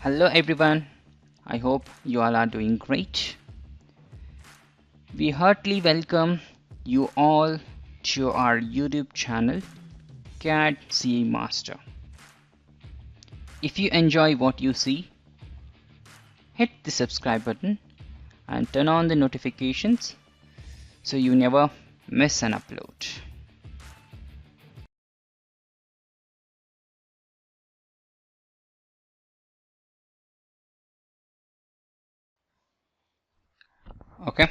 Hello everyone, I hope you all are doing great. We heartily welcome you all to our YouTube channel CAD CA Master. If you enjoy what you see, hit the subscribe button and turn on the notifications so you never miss an upload. Okay,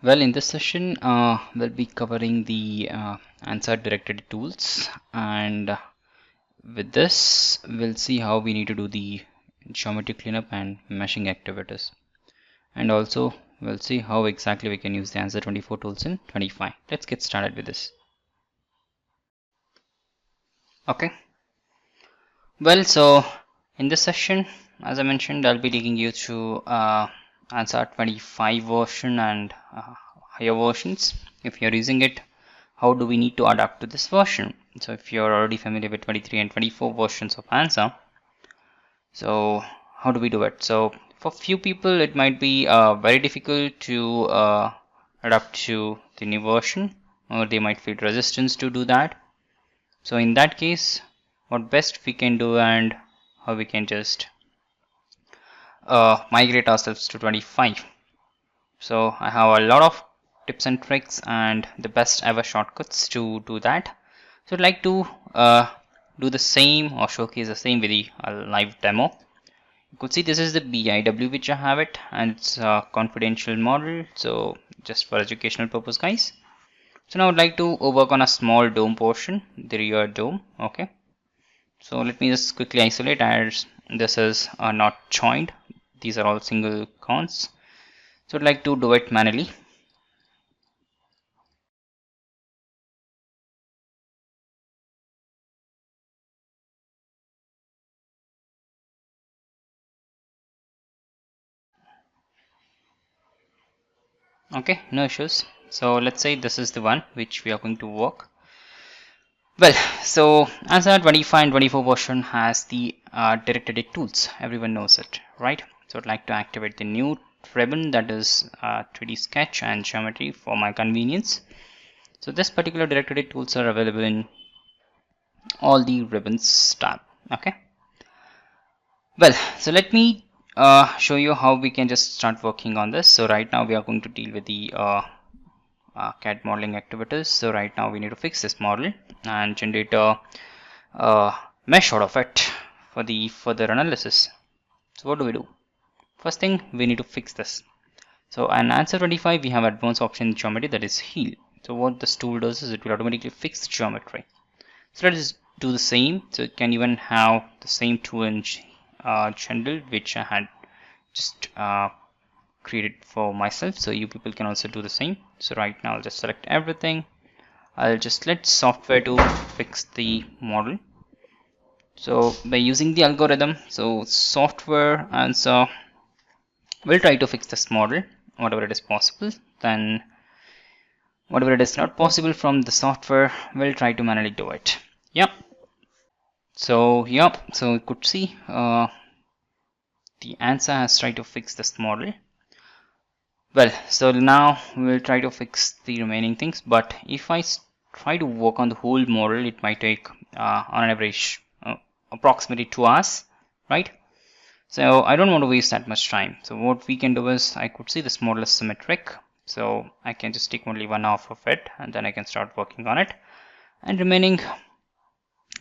well, in this session we'll be covering the ANSA Direct tools, and with this we'll see how we need to do the geometry cleanup and meshing activities, and also we'll see how exactly we can use the ANSYS 24 tools in 25. Let's get started with this. Okay, well, so in this session, as I mentioned, I'll be taking you through ANSYS 25 version and higher versions. If you're using it, how do we need to adapt to this version? So if you're already familiar with 23 and 24 versions of ANSYS, so how do we do it? So for few people it might be very difficult to adapt to the new version, or they might feel resistance to do that. So in that case, what best we can do and how we can just migrate ourselves to 25. So I have a lot of tips and tricks and the best ever shortcuts to do that. So I'd like to do the same or showcase the same with the live demo. You could see this is the BIW which I have it, and it's a confidential model, so just for educational purpose, guys. So now I'd like to work on a small dome portion, the rear dome. Okay, so let me just quickly isolate, as this is not joined. These are all single cons, so I'd like to do it manually. Okay, no issues. So let's say this is the one which we are going to work. Well, so ANSYS 25 and 24 version has the direct edit tools. Everyone knows it, right? So I'd like to activate the new ribbon, that is 3D sketch and geometry, for my convenience. So this particular direct edit tools are available in all the ribbons tab. Okay. Well, so let me show you how we can just start working on this. So right now we are going to deal with the CAD modeling activities. So right now we need to fix this model and generate a mesh out of it for the further analysis. So what do we do? First thing, we need to fix this. So in ANSYS 25 we have advanced option in geometry, that is heal. So what this tool does is it will automatically fix the geometry. So let us do the same. So it can even have the same tool in general which I had just created for myself, so you people can also do the same. So right now I'll just select everything. I'll just let software to fix the model. So by using the algorithm, so software ANSYS will try to fix this model whatever it is possible, then whatever it is not possible from the software we'll try to manually do it. Yeah, so so you could see the ANSYS has tried to fix this model. Well, so now we'll try to fix the remaining things, but if I try to work on the whole model, it might take on an average approximately 2 hours, right? So I don't want to waste that much time. So what we can do is, I could see this model is symmetric, so I can just take only 1 hour of it and then I can start working on it, and remaining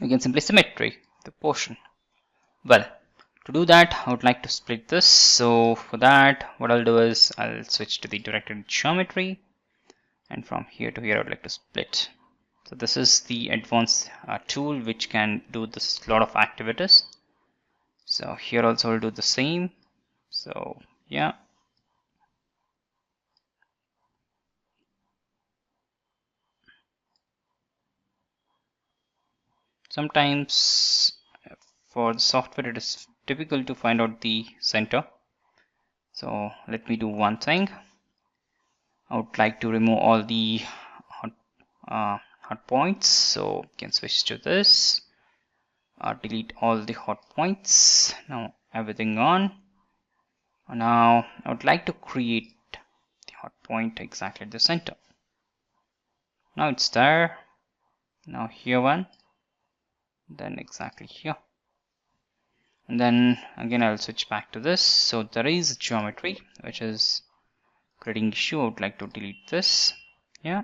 we can simply symmetry the portion. Well, to do that I would like to split this. So for that, what I'll do is I'll switch to the directed geometry, and from here to here I would like to split. So this is the advanced tool which can do this lot of activities. So here also I'll do the same. So yeah, sometimes for the software it is difficult to find out the center. So let me do one thing. I would like to remove all the hot points, so you can switch to this, delete all the hot points. Now everything on. Now I would like to create the hot point exactly at the center. Now it's there. Now here one, then exactly here. And then again I'll switch back to this. So there is a geometry which is creating issue. I would like to delete this. Yeah.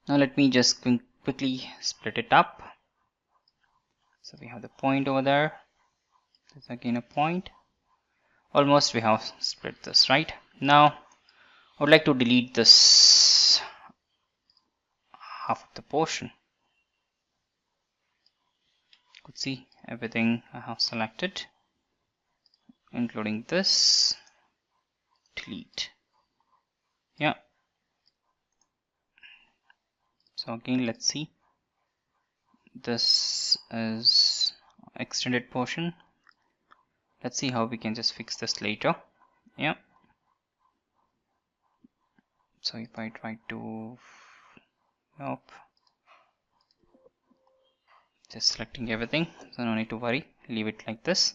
Now let me just quickly split it up. So we have the point over there. There's again a point. Almost we have split this, right? Now I would like to delete this half of the portion. You could see everything I have selected, including this. Delete. Yeah. So again, let's see. This is extended portion. Let's see how we can just fix this later. Yeah. So if I try to, nope, just selecting everything, so no need to worry, leave it like this.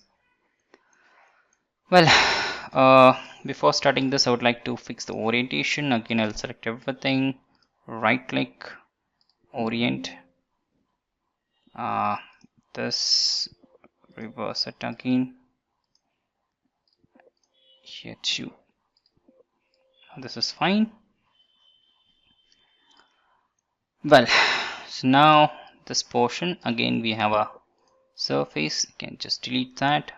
Well, before starting this, I would like to fix the orientation. Again, I'll select everything, right click, orient, this, reverse it again, here too. This is fine. Well, so now this portion, again we have a surface. You can just delete that.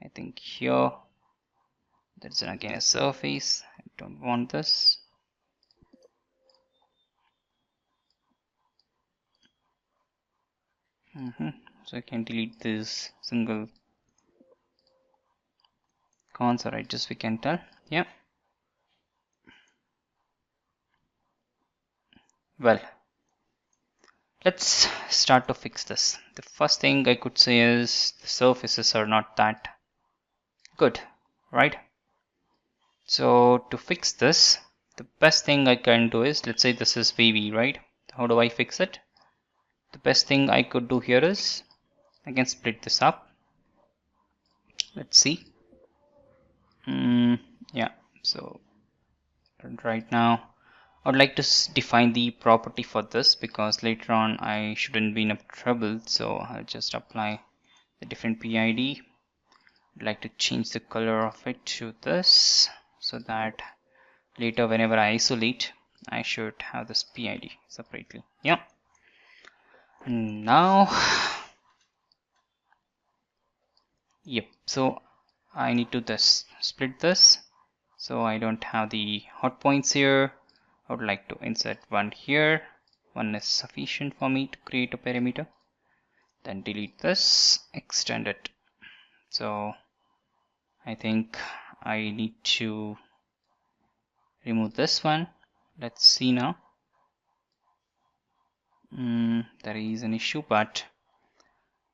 I think here there's again a surface. I don't want this. So I can delete this single cons or edges, we can tell. Yeah. Well, let's start to fix this. The first thing I could say is the surfaces are not that good, right? So to fix this, the best thing I can do is, let's say this is wavy, right? How do I fix it? The best thing I could do here is I can split this up. Let's see. Yeah, so right now I would like to define the property for this, because later on I shouldn't be in trouble. So I'll just apply the different PID. I'd like to change the color of it to this, so that later whenever I isolate, I should have this PID separately. Yeah. And now, yep. So I need to split this, so I don't have the hot points here. I would like to insert one here. One is sufficient for me to create a perimeter. Then delete this, extend it. So I think I need to remove this one. Let's see now. There is an issue, but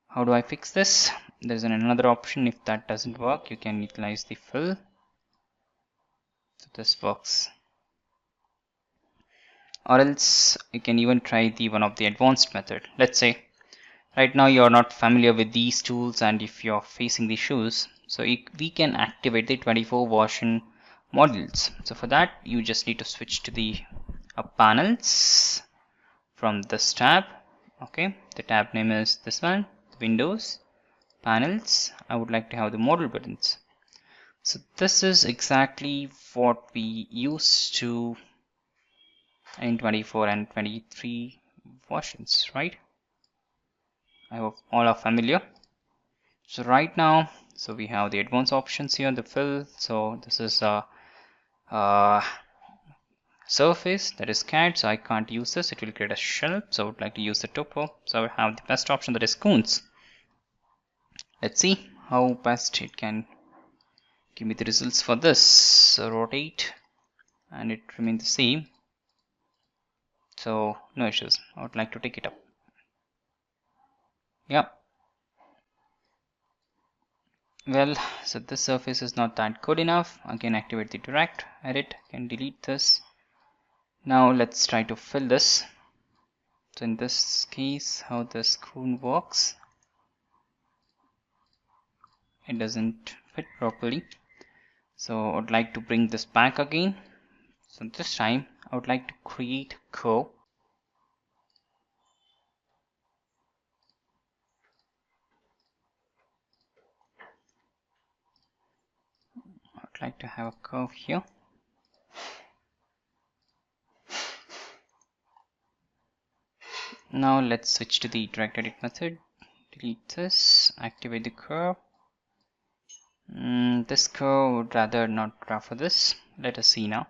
how do I fix this? There's another option. If that doesn't work, you can utilize the fill. So this works. Or else you can even try the one of the advanced method. Let's say right now you're not familiar with these tools, and if you're facing the issues, so we can activate the 24 version modules. So for that, you just need to switch to the panels from this tab. Okay, the tab name is this one, Windows, panels. I would like to have the model buttons. So this is exactly what we used to in 24 and 23 versions, right? I hope all are familiar. So right now, so we have the advanced options here, the fill. So this is a surface, that is CAD, so I can't use this, it will create a shell. So I would like to use the topo. So I have the best option, that is Coons. Let's see how best it can give me the results for this. So rotate, and it remains the same. So no issues. I would like to take it up. Yep. Well, so this surface is not that good enough. Again, activate the direct, edit, can delete this. Now let's try to fill this. So in this case, how this Coon works. it doesn't fit properly. So I would like to bring this back again. So this time I would like to create a curve. I would like to have a curve here. Now let's switch to the direct edit method. Delete this, activate the curve. This curve would rather not draw for this. Let us see now.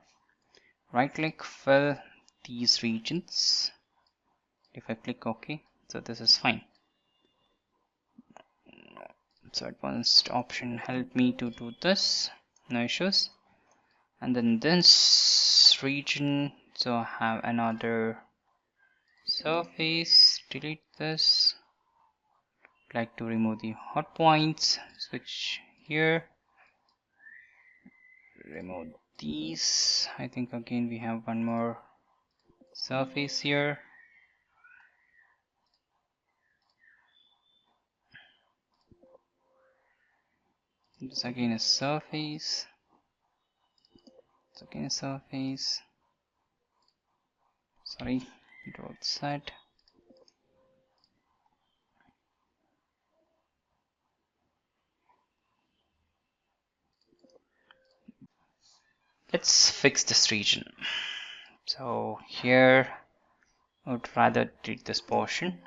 Right click, fill these regions. If I click OK, so this is fine. So advanced option help me to do this, no issues. And then this region, so I have another surface. Delete this. Like to remove the hot points, switch here, remove these. I think again we have one more surface here. This again is surface. It's again a surface. Sorry, draw that. Let's fix this region. So here I would rather delete this portion.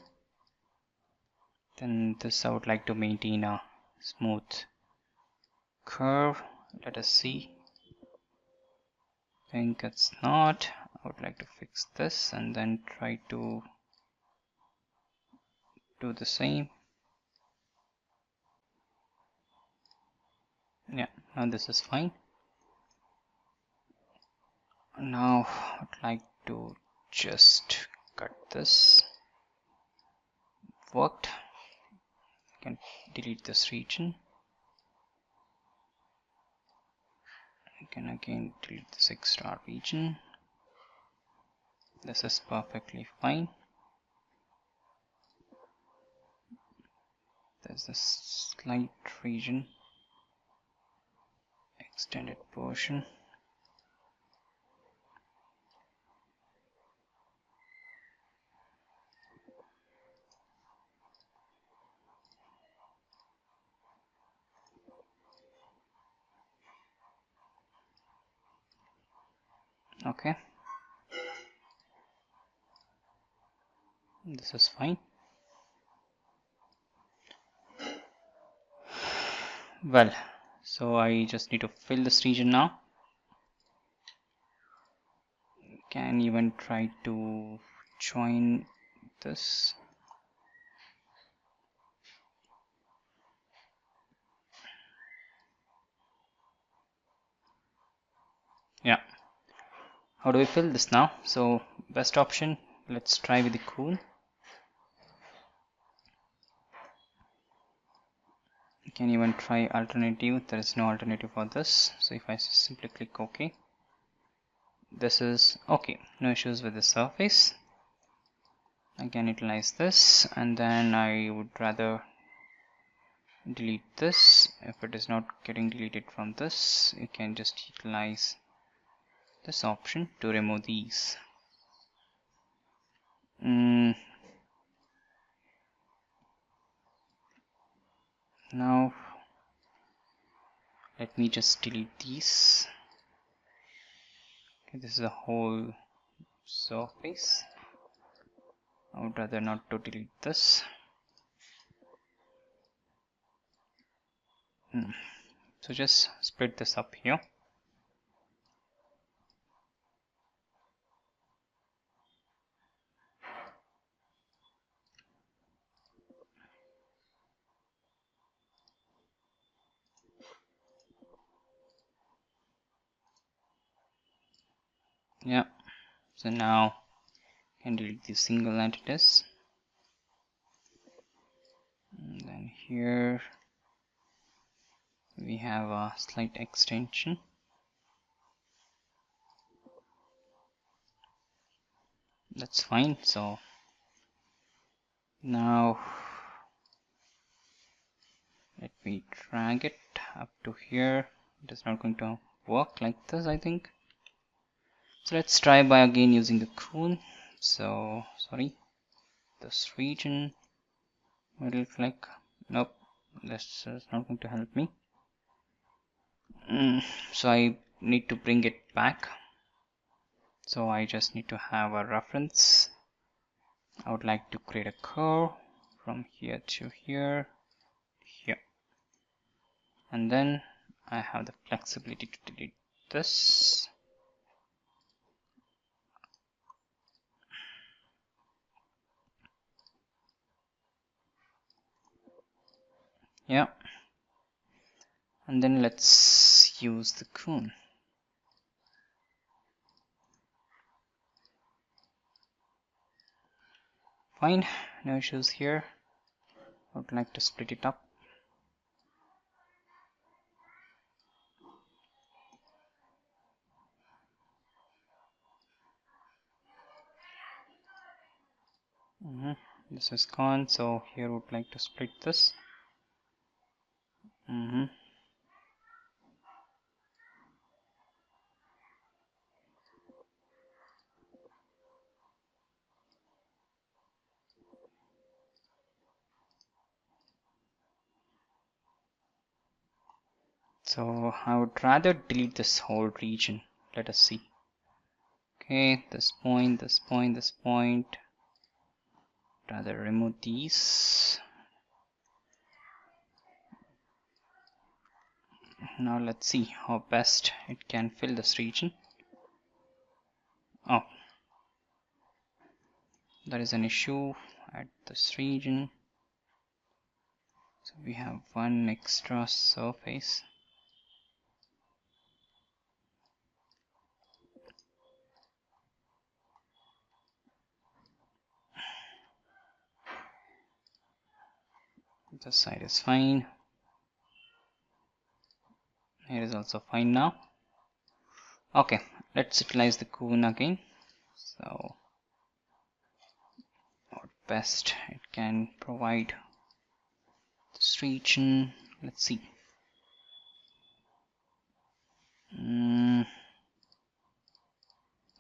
Then this I would like to maintain a smooth curve. Let us see. I think it's not. I would like to fix this and then try to do the same. Yeah, now this is fine. Now I would like to just cut this. Worked. I can delete this region. I can again delete this extra region. This is perfectly fine. There's this slight region, extended portion. Okay, this is fine. Well, so I just need to fill this region now. Can even try to join this. Yeah. How do we fill this now? So best option, let's try with the Coon. You can even try alternative. There is no alternative for this. So if I simply click OK, this is okay. No issues with the surface. I can utilize this, and then I would rather delete this. If it is not getting deleted from this, you can just utilize this option to remove these. Now let me just delete these. Okay, this is a whole surface. I would rather not to delete this. So just split this up here. Yeah, so now I can delete these single entities. And then here we have a slight extension. That's fine. So now Let me drag it up to here. It is not going to work like this, I think. So let's try by again using the Coon. So sorry, this region, middle click. Nope, this is not going to help me. So I need to bring it back. So I just need to have a reference. I would like to create a curve from here to here, here, and then I have the flexibility to delete this. Yeah, and then let's use the Coon. Fine, no issues here. I would like to split it up. This is gone, so here would like to split this. So I would rather delete this whole region. Let us see. Okay, this point, this point, this point. Rather remove these. Now let's see how best it can fill this region. Oh, there is an issue at this region. So we have one extra surface. This side is fine. Here is also fine now. Okay, let's utilize the Coon again. So what best it can provide this region. Let's see.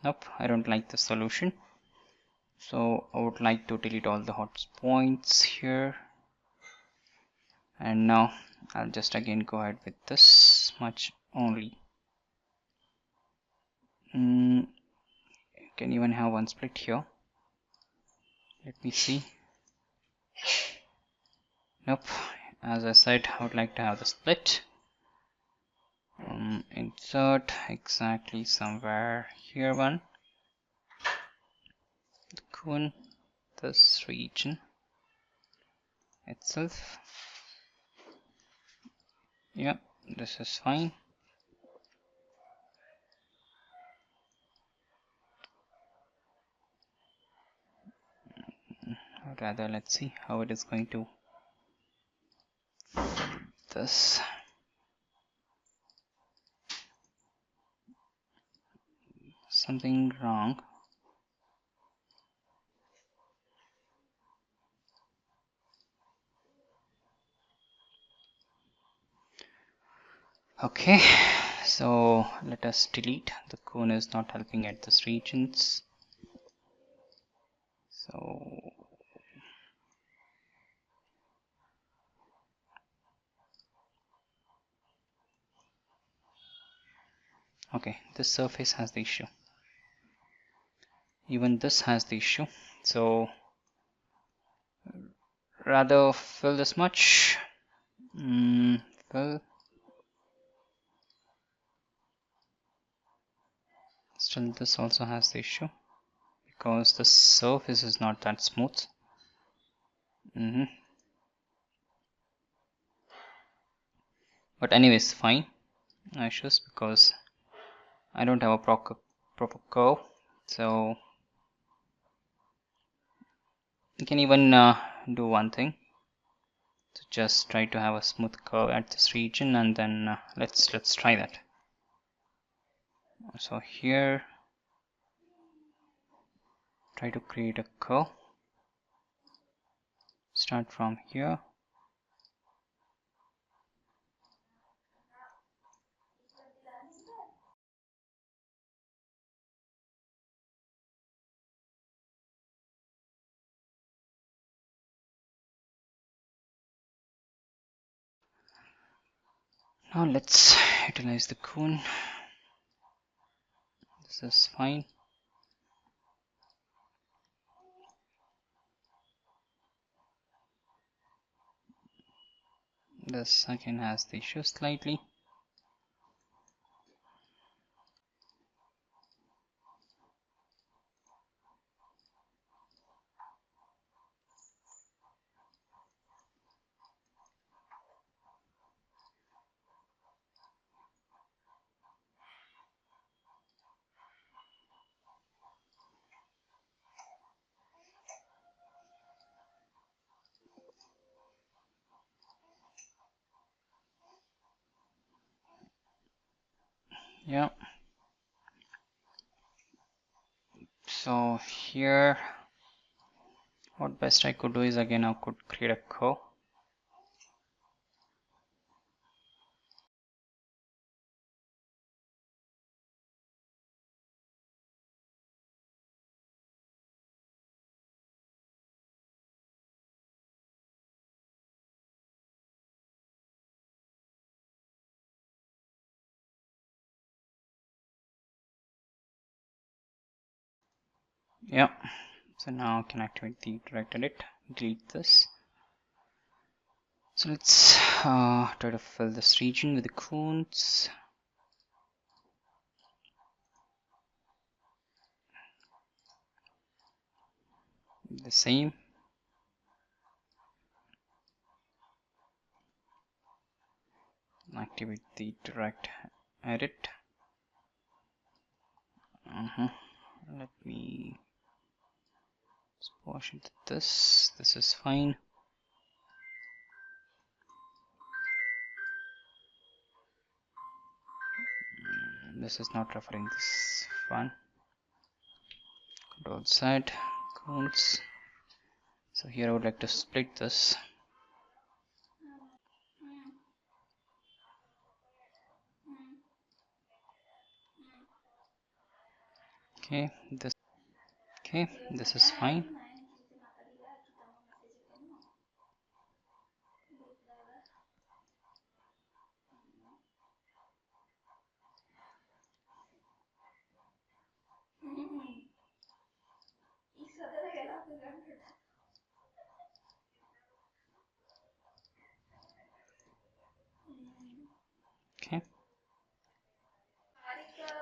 Nope, I don't like the solution. So I would like to delete all the hot points here. And now I'll just again go ahead with this much only. You can even have one split here. Let me see. Nope, as I said, I would like to have the split. Insert exactly somewhere here one. The Coon, this region itself. Yeah, this is fine. Or rather, let's see how it is going to this. Something wrong. Okay, so let us delete. The Coon is not helping at this regions. So okay, this surface has the issue. Even this has the issue. So rather fill this much. Fill. Still, this also has the issue because the surface is not that smooth. But anyways, fine. No issues because I don't have a proper curve. So you can even do one thing. So just try to have a smooth curve at this region, and then let's try that. So here, try to create a curve. Start from here. Now let's utilize the Coon. This is fine. This again has the issue slightly. Yeah. So here, what best I could do is again I could create a curve. Yeah. So now I can activate the direct edit, delete this. So let's try to fill this region with the Coons. The same. Activate the direct edit. Let me squash into this. This is fine. This is not referring this one. Control Z, Coons. So here I would like to split this. Okay, this is fine. Okay,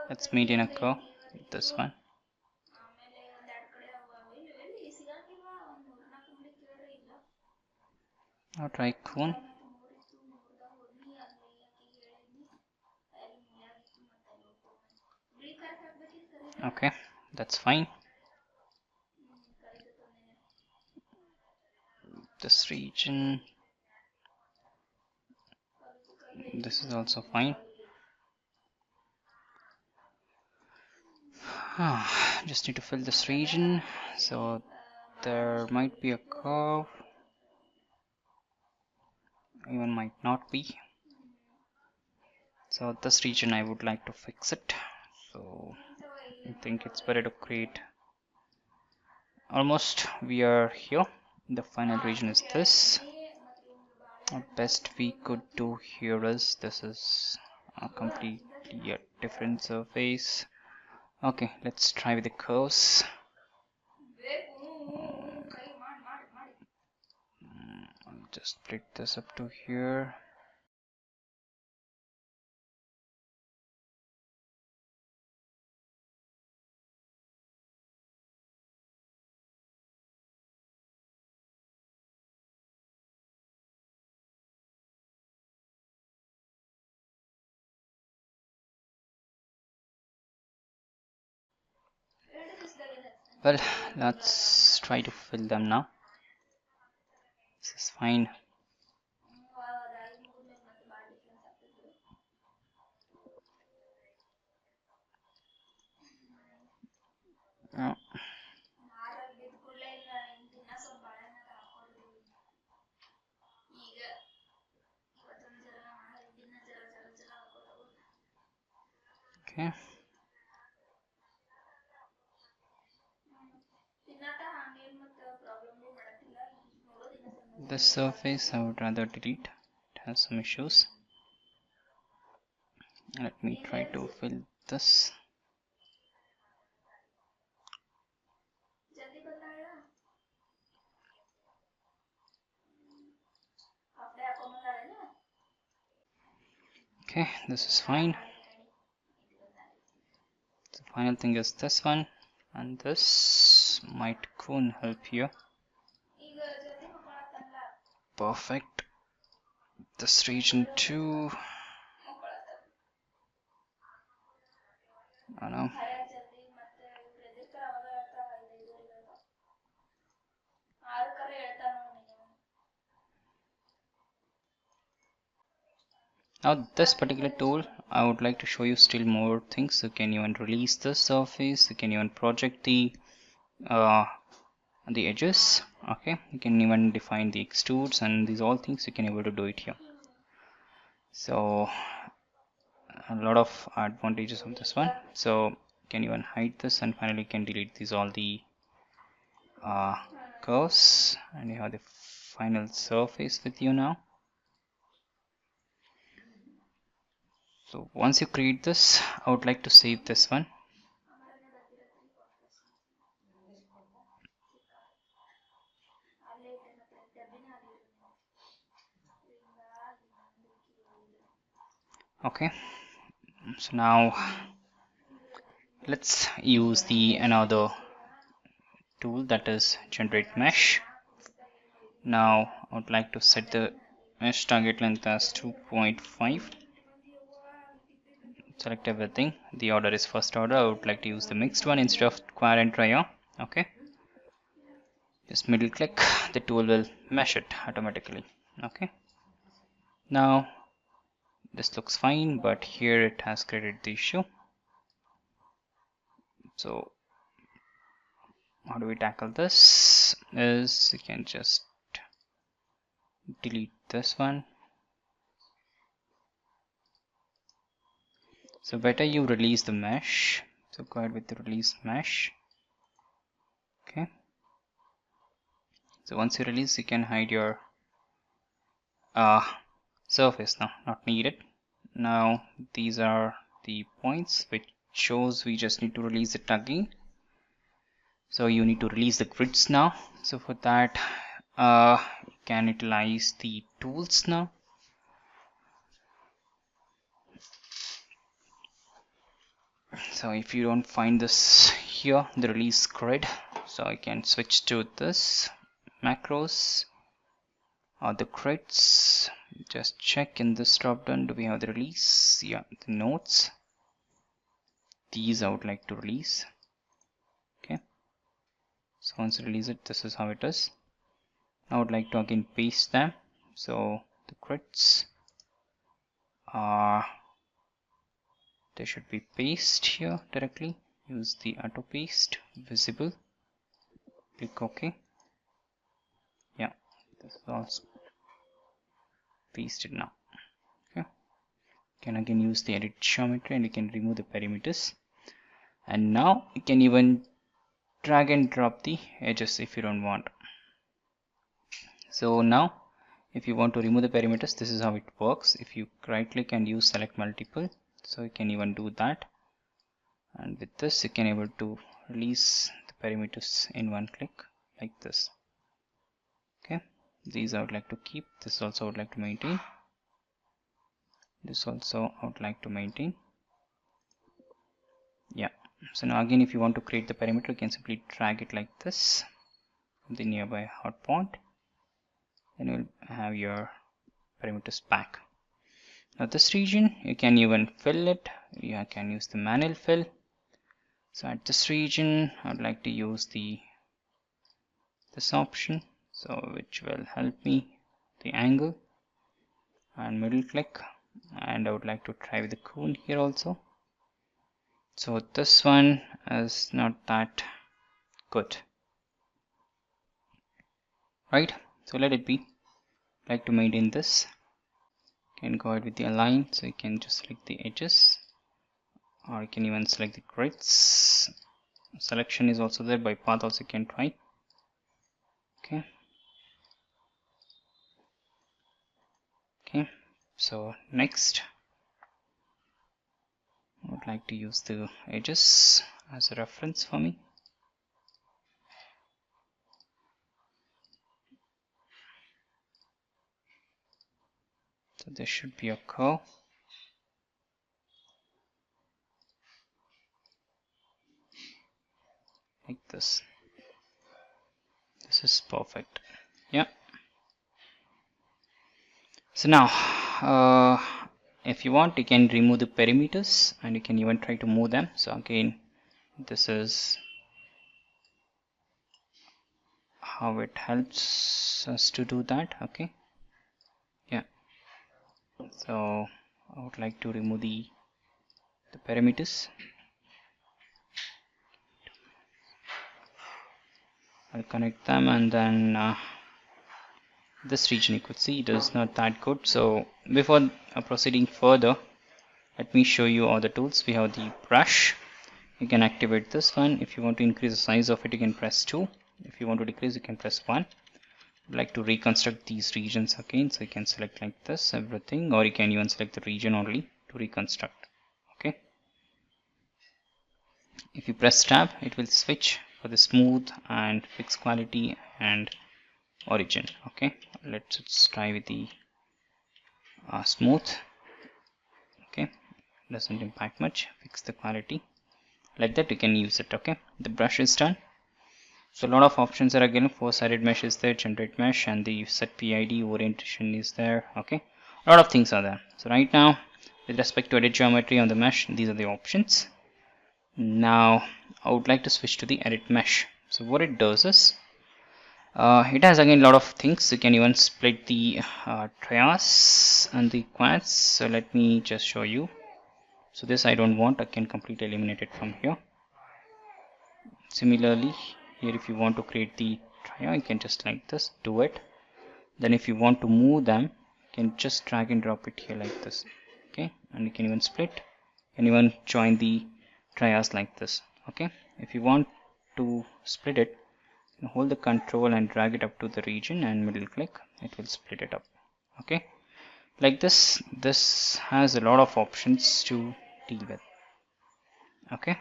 let's maintain a curve with this one. Now try Coon. Okay, that's fine. This region, this is also fine. Just need to fill this region. So there might be a curve, even might not be. So this region I would like to fix it. So I think it's better to create. Almost we are here. The final region is this. Best we could do here is this is a completely a different surface. Okay, let's try with the curves. I'll just split this up to here. Well, let's try to fill them now. This is fine. Yeah. Okay. This surface I would rather delete. It has some issues. Let me try to fill this. Okay, this is fine. The final thing is this one, and this might Coon help here. Perfect. This region too. I know. Now this particular tool, I would like to show you still more things. You can even release the surface, you can even project the edges. Okay, you can even define the extrudes, and these all things you can able to do it here. So a lot of advantages of this one. So you can even hide this, and finally you can delete these all the curves, and you have the final surface with you now. So once you create this, I would like to save this one. Okay, so now let's use the another tool, that is generate mesh. Now I would like to set the mesh target length as 2.5. Select everything. The order is first order. I would like to use the mixed one instead of square and tria. Okay, just middle click, the tool will mesh it automatically. Okay, now this looks fine, but here it has created the issue. So how do we tackle this? Is you can just delete this one. So better you release the mesh. So go ahead with the release mesh. Okay, so once you release, you can hide your surface now, not needed. Now these are the points which shows we just need to release it again. So you need to release the grids now. So for that you can utilize the tools now. So if you don't find this here, the release grid, so I can switch to this macros or the grids. Just check in this drop down, do we have the release? Yeah, the nodes. These I would like to release. Okay, so once you release it, this is how it is. I would like to again paste them. So the grids are, they should be paste here directly. Use the auto paste visible. Click OK. Yeah, this is also pasted now. Okay, you can again use the edit geometry and you can remove the perimeters. And now you can even drag and drop the edges if you don't want. So now if you want to remove the perimeters, this is how it works. If you right click and use select multiple, so you can even do that, and with this you can able to release the perimeters in one click like this. Okay, these I would like to keep, this also I would like to maintain, this also I would like to maintain. Yeah, so now again if you want to create the perimeter, you can simply drag it like this from the nearby hot point, then you will have your perimeters back. Now this region you can even fill it, you can use the manual fill. So at this region I would like to use this option, so which will help me the angle, and middle click, and I would like to try with the Coon here also. So this one is not that good, right? So let it be. Like to maintain this, you can go ahead with the align, so you can just select the edges, or you can even select the grids. Selection is also there, by path also you can try. Okay, okay, so next I would like to use the edges as a reference for me. So there should be a curve. Like this. This is perfect. Yeah. So now, if you want, you can remove the perimeters and you can even try to move them. So again, this is how it helps us to do that. Okay. Yeah. So I would like to remove the perimeters. I'll connect them, and then this region you could see it is not that good. So before proceeding further, let me show you all the tools. We have the brush. You can activate this one. If you want to increase the size of it, you can press 2. If you want to decrease, you can press 1. I'd like to reconstruct these regions again, so you can select like this everything, or you can even select the region only to reconstruct. Okay. If you press tab, it will switch for the smooth and fixed quality and origin. Okay, let's try with the smooth. Okay, doesn't impact much. Fix the quality. Like that you can use it. Okay, the brush is done. So a lot of options are again. Four-sided mesh is there, generate mesh, and the set PID orientation is there. Okay, a lot of things are there. So right now, with respect to edit geometry on the mesh, these are the options. Now I would like to switch to the edit mesh. So what it does is, it has again a lot of things. You can even split the trias and the quads. So let me just show you. So this I don't want. I can completely eliminate it from here. Similarly, here if you want to create the tria, you can just like this do it. Then if you want to move them, you can just drag and drop it here like this. Okay, and you can even split and even join the trias like this. Okay, if you want to split it, you hold the control and drag it up to the region and middle click, it will split it up. Okay, like this. This has a lot of options to deal with. Okay,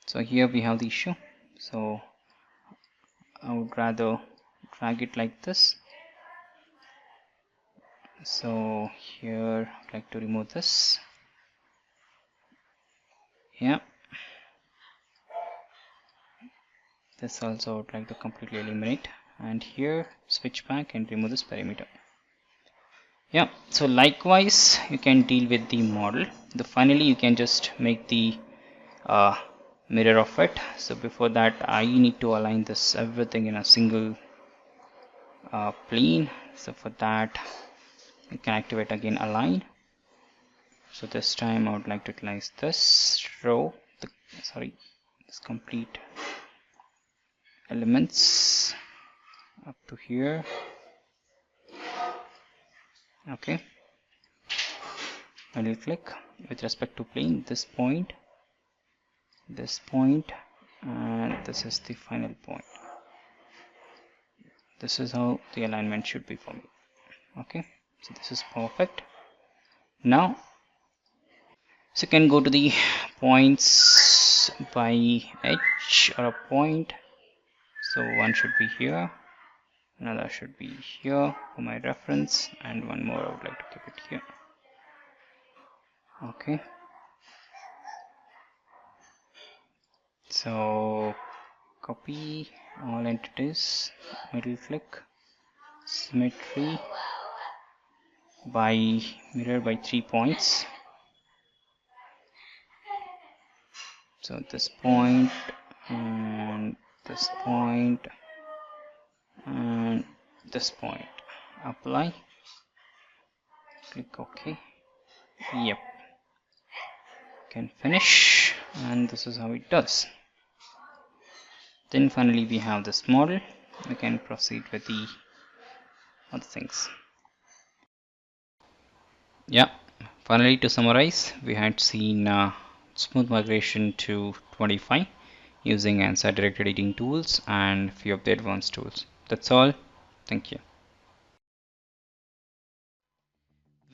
so here we have the issue. So I would rather drag it like this. So here I'd like to remove this. Yeah, this also I would like to completely eliminate, and here switch back and remove this perimeter. Yeah, so likewise you can deal with the model. Finally you can just make the mirror of it. So before that I need to align this everything in a single plane. So for that you can activate again align. So this time I would like to utilize this row, this complete elements up to here. Okay, middle click with respect to plane, this point, and this is the final point. This is how the alignment should be for me. Okay, so this is perfect. Now so you can go to the points by edge or a point. So one should be here, another should be here for my reference, and one more I would like to keep it here. Okay, so copy all entities, middle click, symmetry by mirror by 3 points. So this point and this point and this point. Apply, click OK. Yep, can finish, and this is how it does. Then finally we have this model. We can proceed with the other things. Yeah, finally to summarize, we had seen smooth migration to 25 using ANSYS Direct editing tools and few of the advanced tools. That's all. Thank you.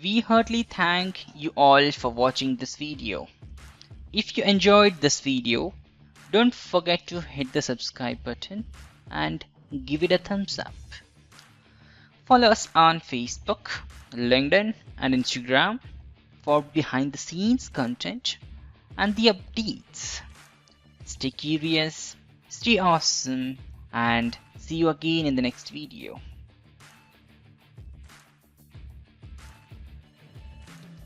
We heartily thank you all for watching this video. If you enjoyed this video, don't forget to hit the subscribe button and give it a thumbs up. Follow us on Facebook, LinkedIn and Instagram for behind the scenes content and the updates. Stay curious, stay awesome, and see you again in the next video.